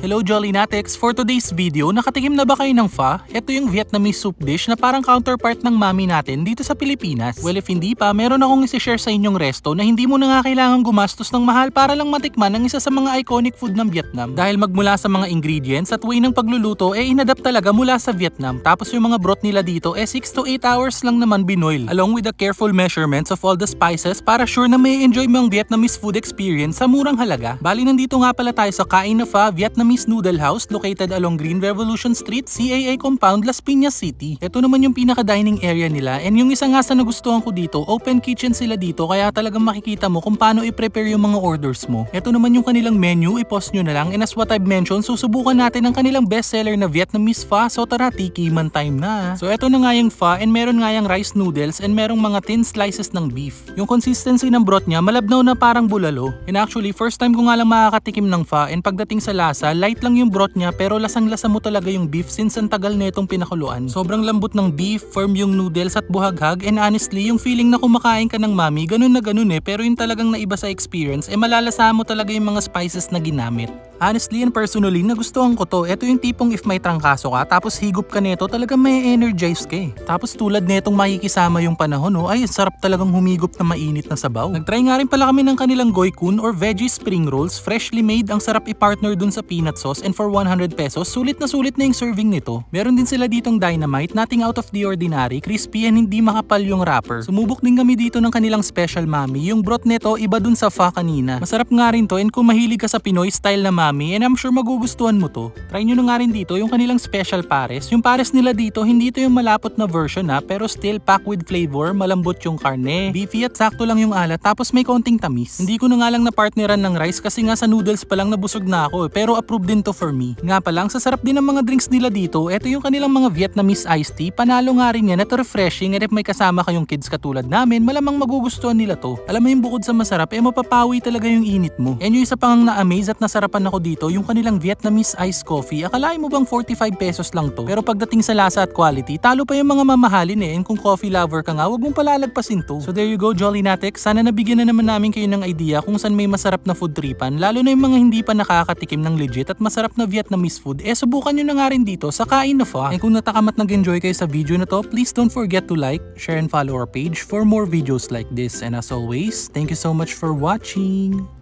Hello Jolly Natics! For today's video, nakatikim na ba kayo ng pho? Ito yung Vietnamese soup dish na parang counterpart ng mami natin dito sa Pilipinas. Well, if hindi pa, meron akong isi-share sa inyong resto na hindi mo na nga kailangan gumastos ng mahal para lang matikman ang isa sa mga iconic food ng Vietnam. Dahil magmula sa mga ingredients at way ng pagluluto, inadapt talaga mula sa Vietnam. Tapos yung mga broth nila dito, 6 to 8 hours lang naman binoil. Along with the careful measurements of all the spices para sure na may enjoy mo ang Vietnamese food experience sa murang halaga. Bali, nandito nga pala tayo sa Kain na Pho Vietnamese Noodle House located along Green Revolution Street, CAA Compound, Las Piñas City. Ito naman yung pinaka-dining area nila, and yung isa nga sa nagustuhan ko dito, open kitchen sila dito kaya talagang makikita mo kung paano i-prepare yung mga orders mo. Ito naman yung kanilang menu, i-post nyo na lang, and as what I've mentioned, susubukan natin ang kanilang bestseller na Vietnamese pho, so tara, tikiman time na. So ito na nga yung pho, and meron nga yung rice noodles and merong mga thin slices ng beef. Yung consistency ng broth niya, malabnaw na parang bulalo. And actually, first time ko nga lang makakatikim ng pho, and pagdating sa lasa, light lang yung broth niya pero lasang-lasa mo talaga yung beef since ang tagal na itong pinakuluan. Sobrang lambot ng beef, firm yung noodles at buhaghag, and honestly, yung feeling na kumakain ka ng mami, ganun na ganun pero yung talagang naiba sa experience, malalasahan mo talaga yung mga spices na ginamit. Honestly and personally, nagustuhan ko to. Ito yung tipong if may trangkaso ka, tapos higop ka nito, talagang may energize ka Tapos tulad netong makikisama yung panahon, ay sarap talagang humigop na mainit na sabaw. Nagtry nga rin pala kami ng kanilang Goy Kun or veggie spring rolls, freshly made, ang sarap i-partner dun sa peanut sauce, and for 100 pesos, sulit na yung serving nito. Meron din sila ditong dynamite, nothing out of the ordinary, crispy and hindi makapal yung wrapper. Sumubok din kami dito ng kanilang special mami, yung broth nito iba dun sa pho kanina. Masarap nga rin to, and kung mahilig ka sa Pinoy style na mami, and I'm sure magugustuhan mo to. Try nyo na nga rin dito yung kanilang special pares. Yung pares nila dito, hindi ito yung malapot na version pero still packed with flavor, malambot yung karne, beefy at sakto lang yung alat, tapos may konting tamis. Hindi ko na nga lang na-partneran ng rice kasi nga sa noodles pa lang nabusog na ako pero approved din to for me. Nga pa lang, sasarap din ang mga drinks nila dito. Ito yung kanilang mga Vietnamese iced tea, panalo nga rin yan, ito refreshing, and if may kasama kayong kids katulad namin, malamang magugustuhan nila to. Alam mo yung bukod sa masarap, mapapawi talaga yung init mo. And yung isa pang na-amaze at nasarapan ako dito, yung kanilang Vietnamese iced coffee. Akalain mo bang 45 pesos lang to? Pero pagdating sa lasa at quality, talo pa yung mga mamahalin and kung coffee lover ka nga, huwag mong palalagpasin to. So there you go, Jolly Natics. Sana nabigyan na naman namin kayo ng idea kung saan may masarap na food tripan, lalo na yung mga hindi pa nakakatikim ng legit at masarap na Vietnamese food. Subukan nyo na nga rin dito sa Kain na Pho. And kung natakamat nag-enjoy kayo sa video na to, please don't forget to like, share and follow our page for more videos like this. And as always, thank you so much for watching.